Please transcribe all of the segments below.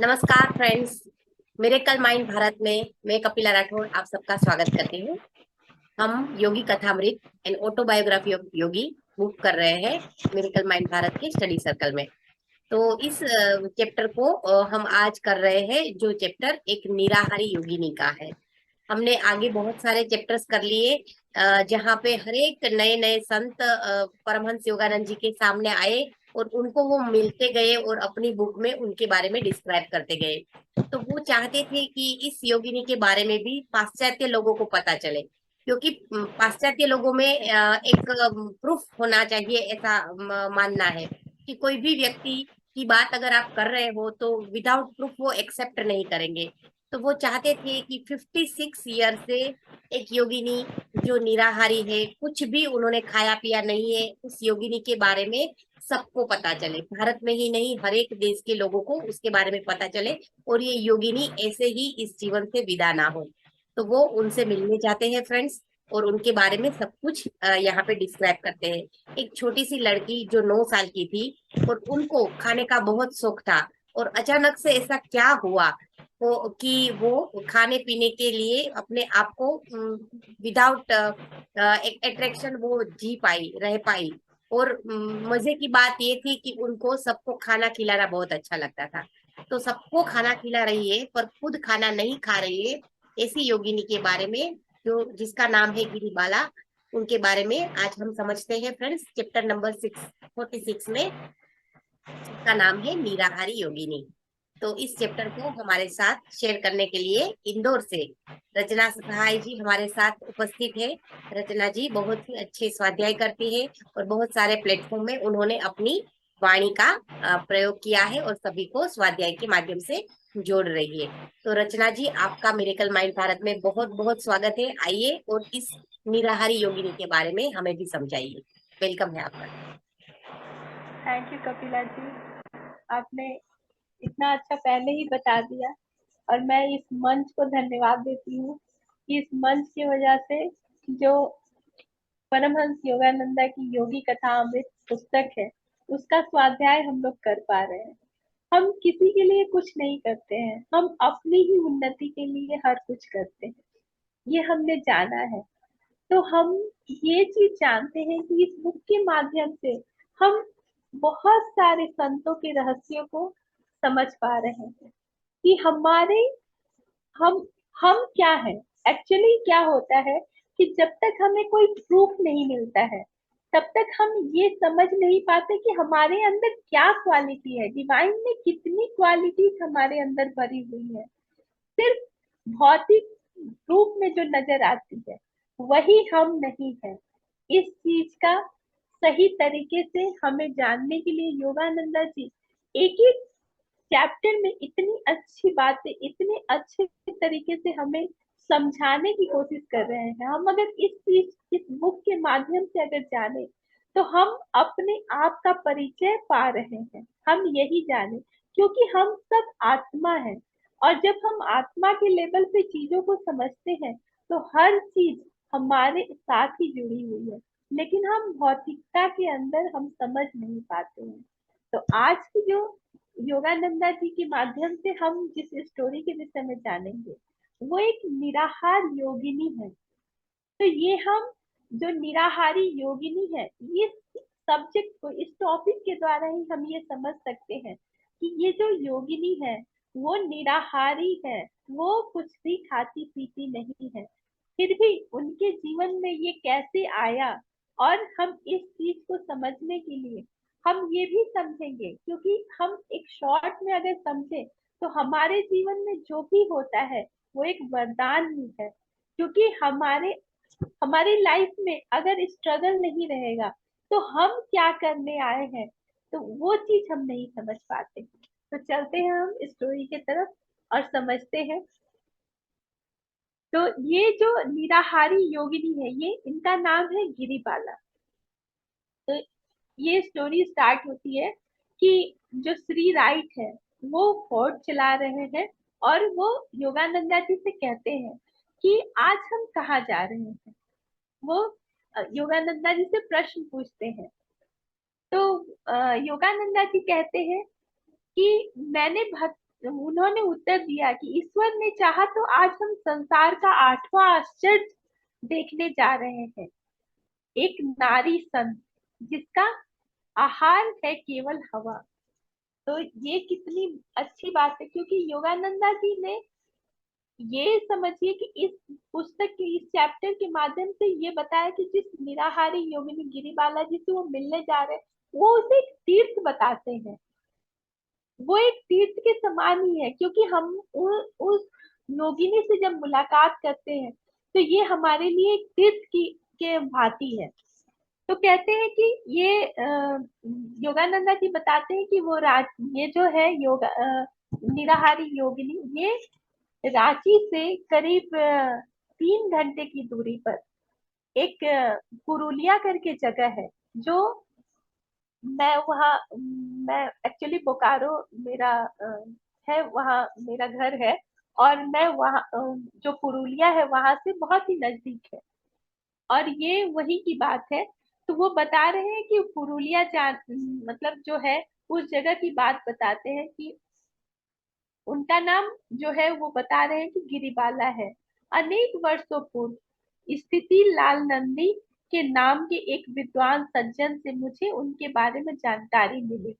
नमस्कार friends. Miracle mind Bharat में मैं कपिला राठौर आप सबका स्वागत करती हूँ। हम Yogi Kathamrit and autobiography of Yogi book कर रहे हैं मिरेकल माइंड भारत के स्टडी सर्कल में। तो इस चैप्टर को हम आज कर रहे हैं, जो चैप्टर एक निराहारी योगिनी का है। हमने आगे बहुत सारे चैप्टर्स कर लिए, जहाँ पे हर एक नए नए संत परमहंस योगानंद जी के सामने आए और उनको वो मिलते गए और अपनी बुक में उनके बारे में डिस्क्राइब करते गए। तो वो चाहते थे कि इस योगिनी के बारे में भी पाश्चात्य लोगों को पता चले, क्योंकि पाश्चात्य लोगों में एक प्रूफ होना चाहिए, ऐसा मानना है कि कोई भी व्यक्ति की बात अगर आप कर रहे हो तो विदाउट प्रूफ वो एक्सेप्ट नहीं करेंगे। तो वो चाहते थे कि 56 ईयर से एक योगिनी जो निराहारी है, कुछ भी उन्होंने खाया पिया नहीं है, उस योगिनी के बारे में सबको पता चले। भारत में ही नहीं, हर एक देश के लोगों को उसके बारे में पता चले और ये योगिनी ऐसे ही इस जीवन से विदा ना हो। तो वो उनसे मिलने जाते हैं फ्रेंड्स, और उनके बारे में सब कुछ यहाँ पे डिस्क्राइब करते हैं। एक छोटी सी लड़की जो 9 साल की थी और उनको खाने का बहुत शौक था, और अचानक से ऐसा क्या हुआ वो कि वो खाने पीने के लिए अपने आप को विदाउट अट्रैक्शन वो जी पाई, रह पाई। और मजे की बात ये थी कि उनको सबको खाना खिलाना बहुत अच्छा लगता था। तो सबको खाना खिला रही है पर खुद खाना नहीं खा रही है, ऐसी योगिनी के बारे में, जो जिसका नाम है गिरिबाला, उनके बारे में आज हम समझते हैं फ्रेंड्स। चैप्टर नंबर 46 में, जिसका नाम है निराहारी योगिनी। तो इस चैप्टर को हमारे साथ शेयर करने के लिए इंदौर से रचना सहाय जी हमारे साथ उपस्थित है। रचना जी बहुत ही अच्छे स्वाध्याय करती है और बहुत सारे प्लेटफॉर्म में उन्होंने अपनी वाणी का प्रयोग किया है और सभी को स्वाध्याय के माध्यम से जोड़ रही है। तो रचना जी, आपका मिरेकल माइंड भारत में बहुत बहुत स्वागत है। आइए और इस निराहारी योगिनी के बारे में हमें भी समझाइए। वेलकम है आपका। थैंक यू कपिला जी। आपने इतना अच्छा पहले ही बता दिया और मैं इस मंच को धन्यवाद देती हूँ कि इस मंच की वजह से जो परमहंस योगानंदा की योगी कथा अमृत पुस्तक है उसका स्वाध्याय हम लोग कर पा रहे हैं। हम किसी के लिए कुछ नहीं करते हैं, हम अपनी ही उन्नति के लिए हर कुछ करते हैं, ये हमने जाना है। तो हम ये चीज जानते हैं कि इस बुक के माध्यम से हम बहुत सारे संतों के रहस्यों को समझ पा रहे हैं कि हम हम क्या है। एक्चुअली क्या होता है कि जब तक हमें कोई प्रूफ नहीं मिलता है तब तक हम ये समझ नहीं पाते कि हमारे अंदर क्या क्वालिटी है, डिवाइन में कितनी क्वालिटीज हमारे अंदर भरी हुई है। सिर्फ भौतिक रूप में जो नजर आती है वही हम नहीं है। इस चीज का सही तरीके से हमें जानने के लिए योगानंदा जी एक एक चैप्टर में इतनी अच्छी बातें इतने अच्छे तरीके से हमें समझाने की कोशिश कर रहे हैं। हम अगर इस बुक के माध्यम से अगर जाने तो हम अपने आप का परिचय पा रहे हैं। हम यही जाने क्योंकि हम सब आत्मा है, और जब हम आत्मा के लेवल पे चीजों को समझते हैं तो हर चीज हमारे साथ ही जुड़ी हुई है, लेकिन हम भौतिकता के अंदर हम समझ नहीं पाते हैं। तो आज की जो योगानंदा जी के माध्यम से हम जिस स्टोरी के विषय में जानेंगे वो एक निराहार योगिनी है। तो ये हम जो निराहारी योगिनी है, ये सब्जेक्ट को इस टॉपिक के द्वारा ही हम ये समझ सकते हैं कि ये जो योगिनी है वो निराहारी है, वो कुछ भी खाती पीती नहीं है। फिर भी उनके जीवन में ये कैसे आया, और हम इस चीज को समझने के लिए हम ये भी समझेंगे, क्योंकि हम एक शॉर्ट में अगर समझे तो हमारे जीवन में जो भी होता है वो एक वरदान ही है। क्योंकि हमारी लाइफ में अगर स्ट्रगल नहीं रहेगा तो हम क्या करने आए हैं, तो वो चीज हम नहीं समझ पाते। तो चलते हैं हम स्टोरी के तरफ और समझते हैं। तो ये जो निराहारी योगिनी है, ये इनका नाम है गिरिबाला। तो ये स्टोरी स्टार्ट होती है कि जो श्री राइट है वो फोर्ट चला रहे हैं, और वो योगानंदा जी से कहते हैं कि आज हम कहाँ जा रहे हैं। वो योगानंदा जी से प्रश्न पूछते हैं। तो योगानंदा जी कहते हैं कि उन्होंने उत्तर दिया कि ईश्वर ने चाहा तो आज हम संसार का 8वां आश्चर्य देखने जा रहे हैं। एक नारी संत जिसका आहार है केवल हवा। तो ये कितनी अच्छी बात है, क्योंकि योगानंदा जी ने ये समझिए कि इस पुस्तक के इस चैप्टर के माध्यम से ये बताया कि जिस निराहारी योगिनी गिरिबाला जी से वो मिलने जा रहे हैं, वो उसे एक तीर्थ बताते हैं। वो एक तीर्थ के समान ही है, क्योंकि हम उस योगिनी से जब मुलाकात करते हैं तो ये हमारे लिए एक तीर्थ की के भांति है। तो कहते हैं कि ये योगानंदा जी बताते हैं कि वो ये जो है योगा निराहारी योगिनी, ये रांची से करीब 3 घंटे की दूरी पर एक पुरुलिया करके जगह है। जो मैं वहाँ मैं एक्चुअली बोकारो मेरा है, वहाँ मेरा घर है, और मैं वहाँ जो पुरुलिया है वहां से बहुत ही नजदीक है। और ये वही की बात है। तो वो बता रहे हैं कि पुरुलिया मतलब जो है उस जगह की बात बताते हैं कि उनका नाम जो है वो बता रहे हैं कि गिरिबाला है। अनेक वर्षों पूर्व स्थिति लाल नंदी के नाम के एक विद्वान सज्जन से मुझे उनके बारे में जानकारी मिली।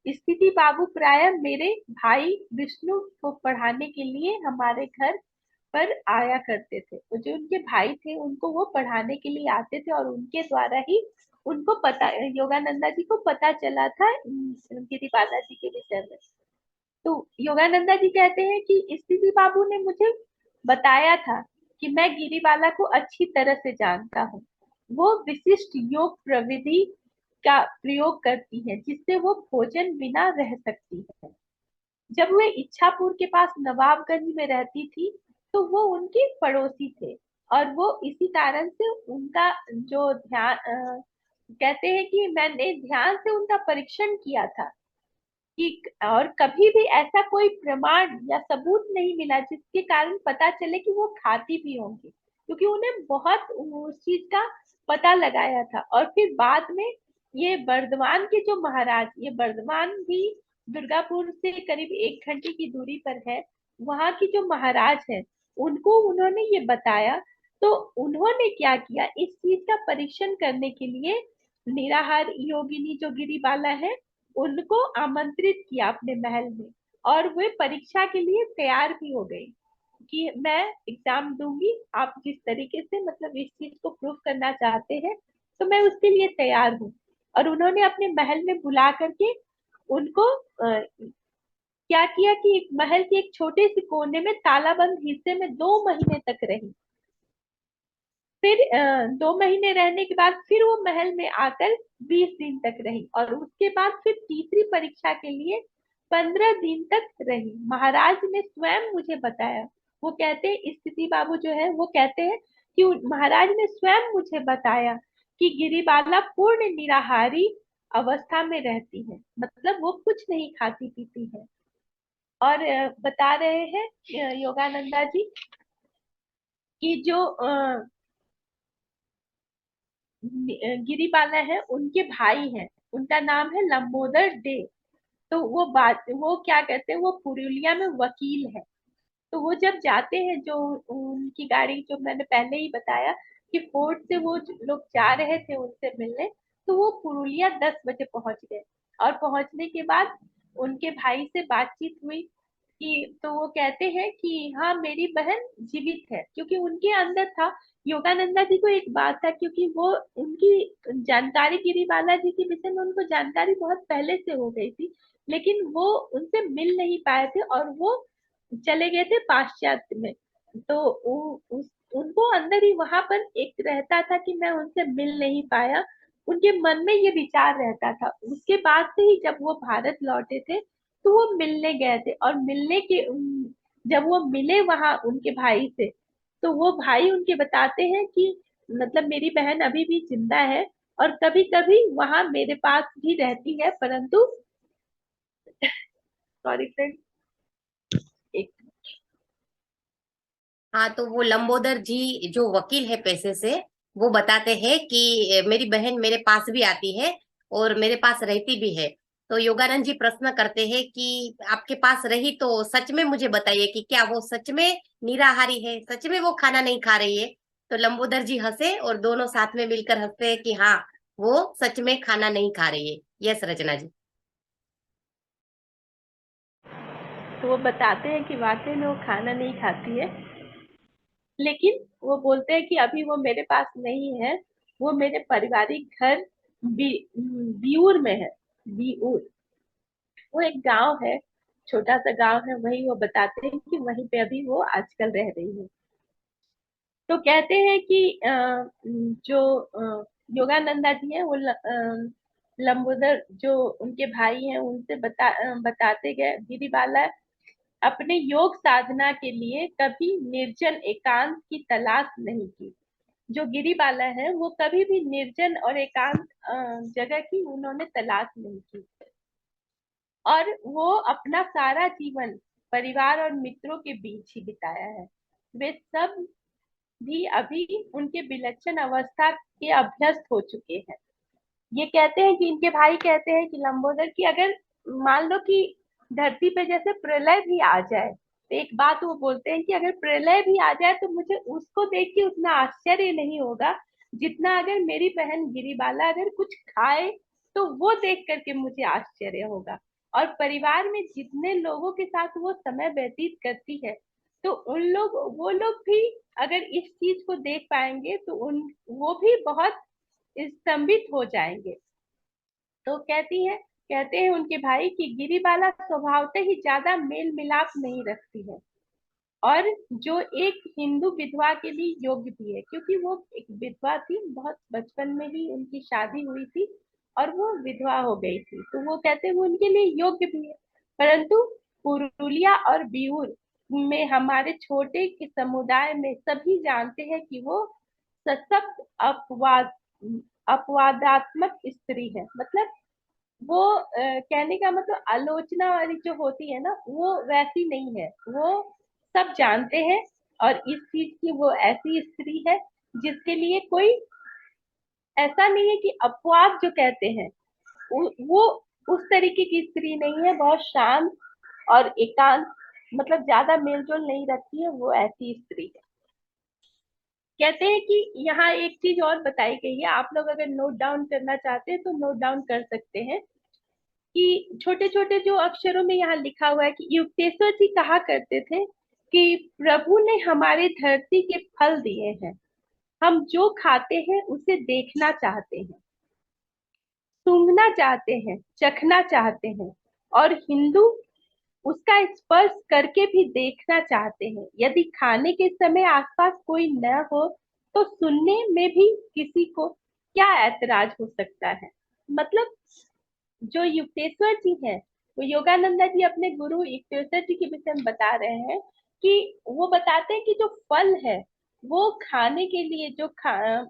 स्थिति बाबू प्रायः मेरे भाई विष्णु को पढ़ाने के लिए हमारे घर पर आया करते थे। वो जो उनके भाई थे उनको वो पढ़ाने के लिए आते थे, और उनके द्वारा ही उनको पता, योगानंदा जी को पता चला था गिरिबाला जी के विषय में। तो योगानंदा जी कहते हैं कि स्थिति बाबू ने मुझे बताया था कि मैं गिरिबाला को अच्छी तरह से जानता हूँ। वो विशिष्ट योग प्रविधि का प्रयोग करती है जिससे वो भोजन बिना रह सकती है। जब वे इच्छापुर के पास नवाबगंज में रहती थी तो वो उनके पड़ोसी थे, और वो इसी कारण से उनका जो ध्यान कहते हैं कि मैंने ध्यान से उनका परीक्षण किया था कि, और कभी भी ऐसा कोई प्रमाण या सबूत नहीं मिला जिसके कारण पता चले कि वो खाती भी होंगी, क्योंकि उन्हें बहुत उस चीज का पता लगाया था। और फिर बाद में ये बर्दवान के जो महाराज, ये बर्दवान भी दुर्गापुर से करीब 1 घंटे की दूरी पर है, वहां की जो महाराज है उनको उन्होंने ये बताया। तो उन्होंने क्या किया, इस चीज का परीक्षण करने के लिए निराहार योगिनी जो गिरिबाला है उनको आमंत्रित किया अपने महल में, और वे परीक्षा के लिए तैयार भी हो गई कि मैं एग्जाम दूंगी, आप जिस तरीके से मतलब इस चीज को प्रूव करना चाहते हैं तो मैं उसके लिए तैयार हूँ। और उन्होंने अपने महल में बुला करके उनको क्या किया कि एक महल के एक छोटे से कोने में तालाबंद हिस्से में 2 महीने तक रही। फिर 2 महीने रहने के बाद फिर वो महल में आकर 20 दिन तक रही, और उसके बाद फिर तीसरी परीक्षा के लिए 15 दिन तक रही। महाराज ने स्वयं मुझे बताया, वो कहते हैं स्थिति बाबू जो है वो कहते हैं कि महाराज ने स्वयं मुझे बताया कि गिरिबाला पूर्ण निराहारी अवस्था में रहती है, मतलब वो कुछ नहीं खाती पीती है। और बता रहे हैं योगानंदा जी कि जो गिरिबाला है उनके भाई हैं, उनका नाम है लंबोदर डे। तो वो क्या कहते हैं, वो पुरुलिया में वकील है। तो वो जब जाते हैं, जो उनकी गाड़ी जो मैंने पहले ही बताया कि फोर्ट से वो लोग जा रहे थे उनसे मिलने, तो वो पुरुलिया 10 बजे पहुंच गए। और पहुंचने के बाद उनके भाई से बातचीत हुई कि, तो वो कहते हैं कि हाँ मेरी बहन जीवित है, क्योंकि उनके अंदर था। योगानंदा जी को एक बात था, क्योंकि वो उनकी जानकारी गिरिबाला जी के विषय में उनको जानकारी बहुत पहले से हो गई थी, लेकिन वो उनसे मिल नहीं पाए थे और वो चले गए थे पाश्चात्य में। तो उनको अंदर ही वहां पर एक रहता था कि मैं उनसे मिल नहीं पाया, उनके मन में ये विचार रहता था। उसके बाद से ही जब वो भारत लौटे थे तो वो मिलने गए थे, और मिलने के जब वो मिले वहां उनके भाई से, तो वो भाई उनके बताते हैं कि मतलब मेरी बहन अभी भी जिंदा है, और कभी कभी वहां मेरे पास भी रहती है, परंतु सॉरी फ्रेंड, एक हाँ, तो वो लंबोदर जी जो वकील है पैसे से, वो बताते हैं कि मेरी बहन मेरे पास भी आती है और मेरे पास रहती भी है, तो योगानंद जी प्रश्न करते हैं कि आपके पास रही तो सच में मुझे बताइए कि क्या वो सच में निराहारी है, सच में वो खाना नहीं खा रही है। तो लंबोदर जी हंसे और दोनों साथ में मिलकर हंसते हैं कि हाँ, वो सच में खाना नहीं खा रही है। यस रचना जी। तो वो बताते हैं कि वाकई में वो खाना नहीं खाती है, लेकिन वो बोलते हैं कि अभी वो मेरे पास नहीं है, वो मेरे पारिवारिक घर बिऊर में है। बिऊर वो एक गांव है, छोटा सा गांव है, वही वो बताते हैं कि वहीं पे अभी वो आजकल रह रही है। तो कहते हैं कि जो योगानंदा जी है वो लंबोदर जो उनके भाई हैं उनसे बताते गए गिरिबाला अपने योग साधना के लिए कभी निर्जन एकांत की तलाश नहीं की। जो गिरिबाला है वो कभी भी निर्जन और एकांत जगह की उन्होंने तलाश नहीं की, और वो अपना सारा जीवन परिवार और मित्रों के बीच ही बिताया है। वे सब भी अभी उनके विलक्षण अवस्था के अभ्यस्त हो चुके हैं। ये कहते हैं कि इनके भाई कहते हैं कि लंबोदर की अगर मान लो कि धरती पे जैसे प्रलय भी आ जाए, तो एक बात वो बोलते हैं कि अगर प्रलय भी आ जाए तो मुझे उसको देख के उतना आश्चर्य नहीं होगा जितना अगर मेरी बहन गिरिबाला अगर कुछ खाए तो वो देख करके मुझे आश्चर्य होगा। और परिवार में जितने लोगों के साथ वो समय व्यतीत करती है, तो उन लोग वो लोग भी अगर इस चीज को देख पाएंगे तो उन वो भी बहुत स्तंभित हो जाएंगे। तो कहते हैं उनके भाई कि गिरिबाला स्वभावतः ही ज्यादा मेल मिलाप नहीं रखती है, और जो एक हिंदू विधवा के लिए योग्य भी है, क्योंकि वो एक विधवा थी, बहुत बचपन में ही उनकी शादी हुई थी और वो विधवा हो गई थी, तो वो कहते हैं वो उनके लिए योग्य भी है। परंतु पुरुलिया और बिऊर में हमारे छोटे के समुदाय में सभी जानते हैं कि वो सशक्त अपवादात्मक स्त्री है। मतलब वो कहने का मतलब आलोचना वाली जो होती है ना, वो वैसी नहीं है, वो सब जानते हैं। और इस चीज की वो ऐसी स्त्री है जिसके लिए कोई ऐसा नहीं है कि अपवाद जो कहते हैं, वो उस तरीके की स्त्री नहीं है, बहुत शांत और एकांत, मतलब ज्यादा मेलजोल नहीं रखती है, वो ऐसी स्त्री है। कहते हैं कि यहाँ एक चीज और बताई गई है, आप लोग अगर नोट डाउन करना चाहते हैं तो नोट डाउन कर सकते हैं, कि छोटे छोटे जो अक्षरों में यहाँ लिखा हुआ है कि युक्तेश्वर जी कहा करते थे कि प्रभु ने हमारे धरती के फल दिए हैं, हम जो खाते हैं उसे देखना चाहते हैं, सूंघना चाहते हैं, चखना चाहते हैं, और हिंदू उसका स्पर्श करके भी देखना चाहते हैं। यदि खाने के समय आसपास कोई न हो तो सुनने में भी किसी को क्या ऐतराज हो सकता है। मतलब जो युक्तेश्वर जी हैं, वो योगानंदा जी अपने गुरु युक्तेश्वर जी के विषय में बता रहे हैं कि वो बताते हैं कि जो फल है वो खाने के लिए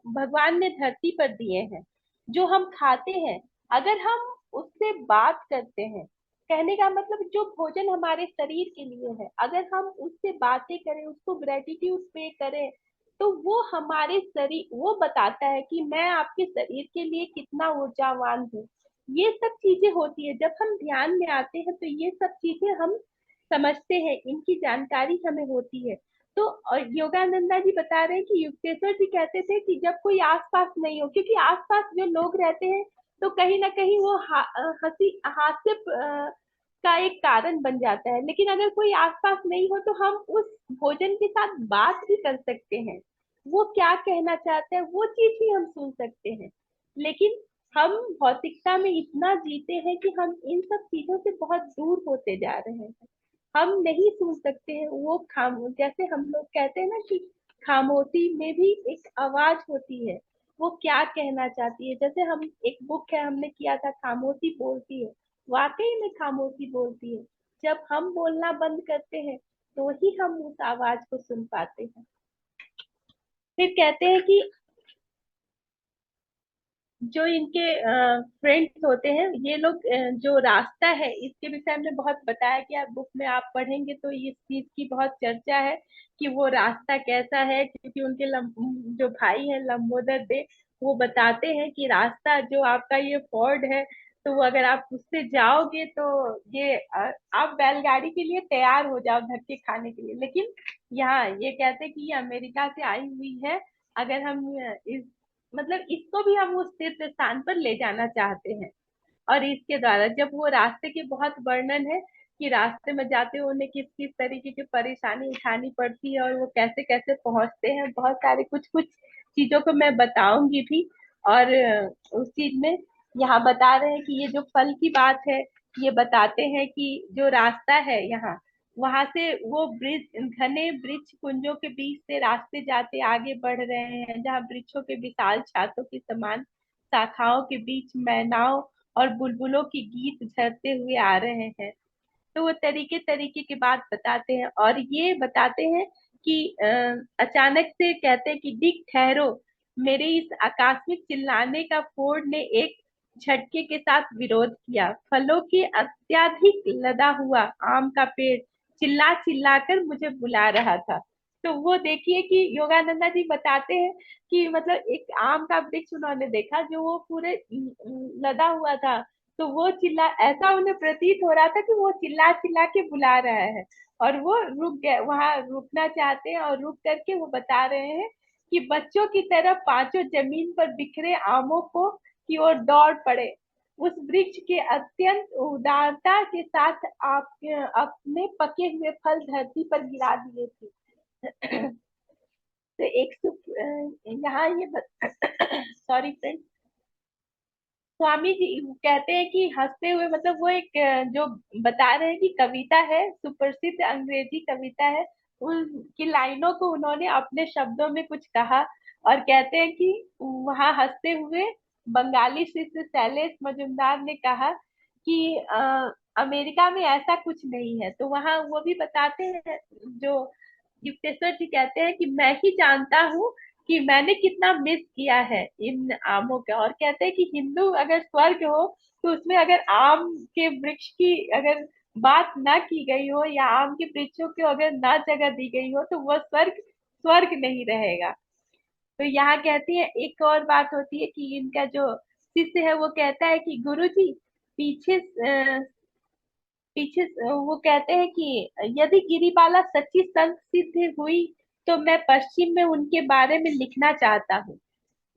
भगवान ने धरती पर दिए हैं, जो हम खाते हैं, अगर हम उससे बात करते हैं, कहने का मतलब जो भोजन हमारे शरीर के लिए है, अगर हम उससे बातें करें, उसको ग्रेटिट्यूड पे करें, तो वो हमारे शरीर वो बताता है कि मैं आपके शरीर के लिए कितना ऊर्जावान हूँ। ये सब चीजें होती है, जब हम ध्यान में आते हैं तो ये सब चीजें हम समझते हैं, इनकी जानकारी हमें होती है। तो और योगानंदा जी बता रहे हैं कि युक्तेश्वर जी कहते थे कि जब कोई आसपास नहीं हो, क्योंकि आसपास जो लोग रहते हैं तो कहीं ना कहीं वो हंसी हास्य का एक कारण बन जाता है, लेकिन अगर कोई आसपास नहीं हो तो हम उस भोजन के साथ बात भी कर सकते हैं, वो क्या कहना चाहते हैं वो चीज ही हम सुन सकते हैं। लेकिन हम भौतिकता में इतना जीते हैं कि हम इन सब चीजों से बहुत दूर होते जा रहे हैं। हम नहीं सुन सकते हैं वो जैसे हम लोग कहते हैं ना कि खामोशी में भी एक आवाज होती है, वो क्या कहना चाहती है। जैसे हम एक बुक है हमने किया था, खामोशी बोलती है, वाकई में खामोशी बोलती है। जब हम बोलना बंद करते हैं तो ही हम उस आवाज को सुन पाते हैं। फिर कहते हैं कि जो इनके फ्रेंड्स होते हैं ये लोग जो रास्ता है इसके विषय में बहुत बताया गया, बुक में आप पढ़ेंगे तो इस चीज की बहुत चर्चा है कि वो रास्ता कैसा है, क्योंकि उनके जो भाई है लंबोदर दे, वो बताते हैं कि रास्ता जो आपका ये फोर्ड है, तो वो अगर आप उससे जाओगे तो ये आप बैलगाड़ी के लिए तैयार हो जाओ धक्के खाने के लिए। लेकिन यहाँ ये कहते हैं कि ये अमेरिका से आई हुई है। अगर हम इस मतलब इसको भी हम उस तीर्थ स्थान पर ले जाना चाहते हैं। और इसके द्वारा जब वो रास्ते के बहुत वर्णन है कि रास्ते में जाते हुए उन्हें किस किस तरीके की परेशानी उठानी पड़ती है और वो कैसे कैसे पहुंचते हैं, बहुत सारे कुछ कुछ चीजों को मैं बताऊंगी भी। और उस चीज में यहाँ बता रहे हैं कि ये जो फल की बात है, ये बताते हैं कि जो रास्ता है यहाँ, वहां से वो ब्रिज घने वृक्ष कुंजों के बीच से रास्ते जाते आगे बढ़ रहे हैं, जहाँ वृक्षों के विशाल छातों के समान शाखाओं के बीच मैनाओं और बुलबुलों की गीत झरते हुए आ रहे हैं। तो वो तरीके तरीके की बात बताते हैं और ये बताते हैं कि अचानक से कहते हैं कि दिख ठहरो, मेरे इस आकस्मिक चिल्लाने का फोर्ड ने एक झटके के साथ विरोध किया। फलों के अत्यधिक लदा हुआ आम का पेड़ चिल्ला चिल्ला कर मुझे बुला रहा था। तो वो देखिए कि योगानंदा जी बताते हैं कि मतलब एक आम का वृक्ष उन्होंने देखा जो वो पूरे लदा हुआ था। तो वो चिल्ला ऐसा उन्हें प्रतीत हो रहा था कि वो चिल्ला चिल्ला के बुला रहा है। और वो रुक गए, वहां रुकना चाहते हैं और रुक करके वो बता रहे हैं कि बच्चों की तरह पांचों जमीन पर बिखरे आमों को की ओर दौड़ पड़े। उस वृक्ष के अत्यंत उदारता के साथ आप अपने पके हुए फल धरती पर गिरा दिए थे। तो एक यहाँ ये सॉरी फ्रेंड, स्वामी जी कहते हैं कि हंसते हुए मतलब वो एक जो बता रहे हैं कि कविता है, सुप्रसिद्ध अंग्रेजी कविता है, उनकी लाइनों को उन्होंने अपने शब्दों में कुछ कहा। और कहते हैं कि वहां हंसते हुए बंगाली शिष्य शैलेश मजुमदार ने कहा कि अमेरिका में ऐसा कुछ नहीं है। तो वहां वो भी बताते हैं, जो युक्तेश्वर जी कहते हैं कि मैं ही जानता हूँ कि मैंने कितना मिस किया है इन आमों का। और कहते हैं कि हिंदू अगर स्वर्ग हो तो उसमें अगर आम के वृक्ष की अगर बात ना की गई हो या आम के वृक्षों को अगर ना जगह दी गई हो तो वह स्वर्ग स्वर्ग नहीं रहेगा। तो यहाँ कहती है एक और बात होती है कि इनका जो शिष्य है वो कहता है कि गुरु जी पीछे पीछे वो कहते हैं कि यदि गिरिबाला सच्ची संत सिद्ध हुई तो मैं पश्चिम में उनके बारे में लिखना चाहता हूँ।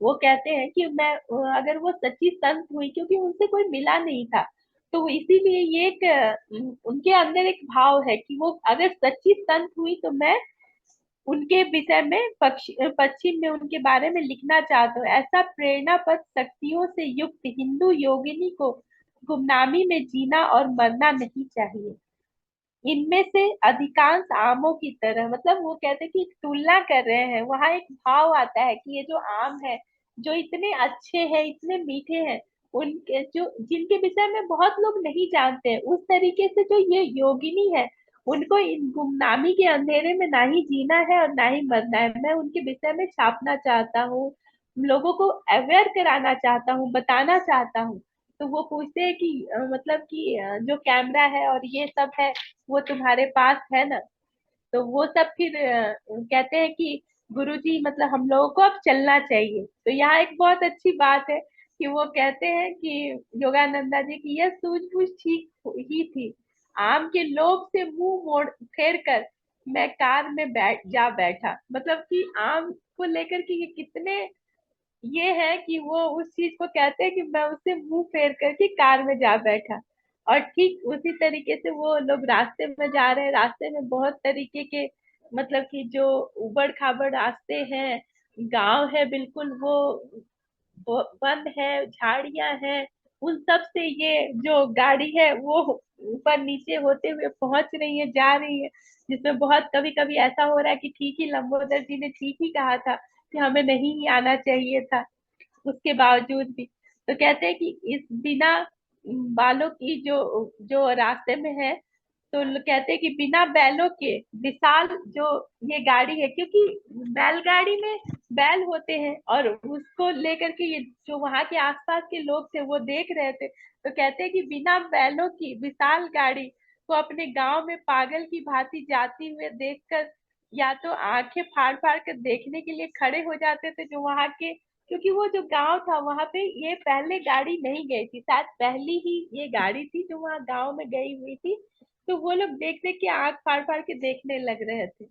वो कहते हैं कि मैं अगर वो सच्ची संत हुई, क्योंकि उनसे कोई मिला नहीं था, तो इसीलिए ये एक उनके अंदर एक भाव है कि वो अगर सच्ची संत हुई तो मैं उनके विषय में पश्चिम में उनके बारे में लिखना चाहता हूँ। ऐसा प्रेरणा पद शक्तियों से युक्त हिंदू योगिनी को गुमनामी में जीना और मरना नहीं चाहिए। इनमें से अधिकांश आमों की तरह, मतलब वो कहते हैं कि एक तुलना कर रहे हैं, वहां एक भाव आता है कि ये जो आम है जो इतने अच्छे हैं इतने मीठे हैं, उनके जो जिनके विषय में बहुत लोग नहीं जानते हैं, उस तरीके से जो ये योगिनी है उनको इन गुमनामी के अंधेरे में ना ही जीना है और ना ही मरना है। मैं उनके विषय में छापना चाहता हूँ, लोगों को अवेयर कराना चाहता हूँ, बताना चाहता हूँ। तो वो पूछते हैं कि मतलब कि जो कैमरा है और ये सब है वो तुम्हारे पास है ना। तो वो सब फिर कहते हैं कि गुरुजी मतलब हम लोगों को अब चलना चाहिए। तो यहाँ एक बहुत अच्छी बात है कि वो कहते हैं कि योगानंदा जी की यह सूझबूझ ठीक ही थी। आम के लोभ से मुंह मोड़ फेर कर मैं कार में बैठा, मतलब कि आम को लेकर के ये कितने ये है कि वो उस चीज को कहते हैं कि मैं उससे मुंह फेर करके कार में जा बैठा। और ठीक उसी तरीके से वो लोग रास्ते में जा रहे हैं, रास्ते में बहुत तरीके के मतलब कि जो उबड़ खाबड़ रास्ते हैं, गांव है बिल्कुल वो बंद है, झाड़ियां हैं, उन सब से ये जो गाड़ी है वो ऊपर नीचे होते हुए पहुंच रही है, जा रही है। जिसमें बहुत कभी कभी ऐसा हो रहा है कि ठीक ही लंबोदर जी ने ठीक ही कहा था कि हमें नहीं ही आना चाहिए था, उसके बावजूद भी। तो कहते हैं कि इस बिना बालों की जो जो रास्ते में है, तो कहते हैं कि बिना बैलों के विशाल जो ये गाड़ी है, क्योंकि बैलगाड़ी में बैल होते हैं और उसको लेकर के ये जो वहां के आसपास के लोग थे वो देख रहे थे। तो कहते हैं कि बिना बैलों की विशाल गाड़ी को अपने गांव में पागल की भांति जाती हुए देखकर या तो आंखें फाड़ फाड़ कर देखने के लिए खड़े हो जाते थे जो वहां के क्योंकि वो जो गांव था वहां पे ये पहले गाड़ी नहीं गई थी, शायद पहली ही ये गाड़ी थी जो वहाँ गांव में गई हुई थी। तो वो लोग देख देख के आंख फाड़ फाड़ के देखने लग रहे थे।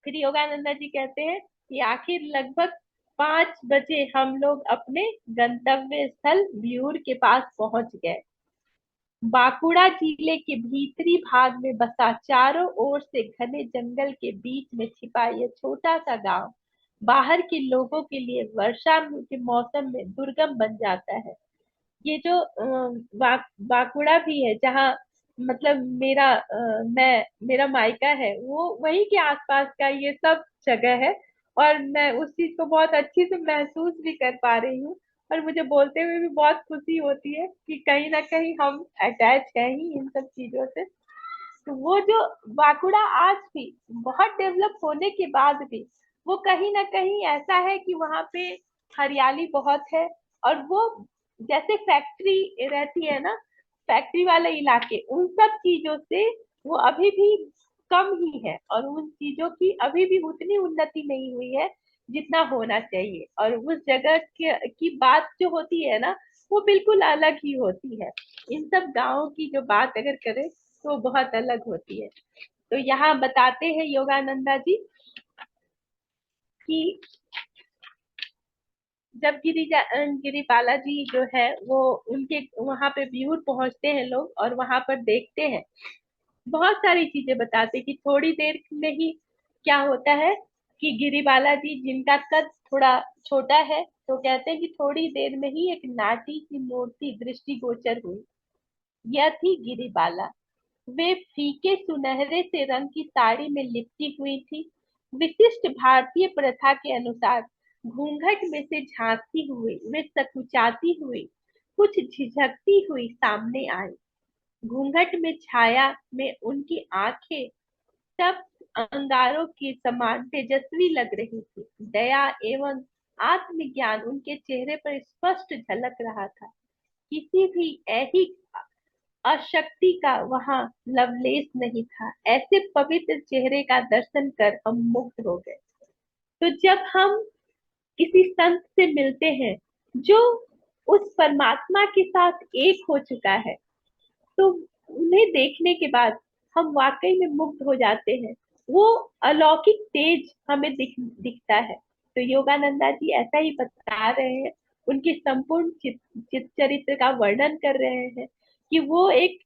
फिर योगानंदा जी कहते हैं कि आखिर लगभग 5 बजे हम लोग अपने गंतव्य स्थल ब्यूर के पास पहुंच गए। बांकुड़ा जिले के भीतरी भाग में बसा, चारों ओर से घने जंगल के बीच में छिपा यह छोटा सा गांव बाहर के लोगों के लिए वर्षा के मौसम में दुर्गम बन जाता है। ये जो बांकुड़ा भी है, जहाँ मतलब मेरा मायका है, वो वहीं के आसपास का ये सब जगह है। और मैं उस चीज को बहुत अच्छी से महसूस भी कर पा रही हूँ। और मुझे बोलते हुए भी बहुत खुशी होती है कि कहीं ना कहीं हम अटैच हैं ही इन सब चीजों से। तो वो जो बांकुड़ा आज भी बहुत डेवलप होने के बाद भी वो कहीं ना कहीं ऐसा है कि वहां पे हरियाली बहुत है। और वो जैसे फैक्ट्री रहती है ना, फैक्ट्री वाले इलाके, उन सब चीजों से वो अभी भी कम ही है, और उन चीजों की अभी भी उतनी उन्नति नहीं हुई है जितना होना चाहिए। और उस जगह की बात जो होती है ना, वो बिल्कुल अलग ही होती है। इन सब गाँवों की जो बात अगर करें तो बहुत अलग होती है। तो यहाँ बताते हैं योगानंदा जी कि जब गिरिपाला जी जो है वो उनके वहां पे व्यूर पहुंचते हैं लोग, और वहां पर देखते हैं बहुत सारी चीजें, बताते कि थोड़ी देर में ही क्या होता है कि गिरिबाला जी जिनका कद थोड़ा छोटा है, तो कहते हैं कि थोड़ी देर में ही एक नाटी की मूर्ति दृष्टिगोचर हुई। यह थी गिरिबाला। वे फीके सुनहरे से रंग की साड़ी में लिपटी हुई थी। विशिष्ट भारतीय प्रथा के अनुसार घूंघट में से झांकती हुई वे सकुचाती हुई, कुछ झिझकती हुई सामने आई। घूंघट में छाया में उनकी आंखें तब अंगारों के समान तेजस्वी लग रही थी। दया एवं आत्मज्ञान उनके चेहरे पर स्पष्ट झलक रहा था। किसी भी ऐहिक अशक्ति का वहां लवलेश नहीं था। ऐसे पवित्र चेहरे का दर्शन कर हम मुग्ध हो गए। तो जब हम किसी संत से मिलते हैं जो उस परमात्मा के साथ एक हो चुका है, तो उन्हें देखने के बाद हम वाकई में मुग्ध हो जाते हैं। वो अलौकिक तेज हमें दिखता है। तो योगानंदा जी ऐसा ही बता रहे हैं, उनके संपूर्ण चित चरित्र का वर्णन कर रहे हैं कि वो एक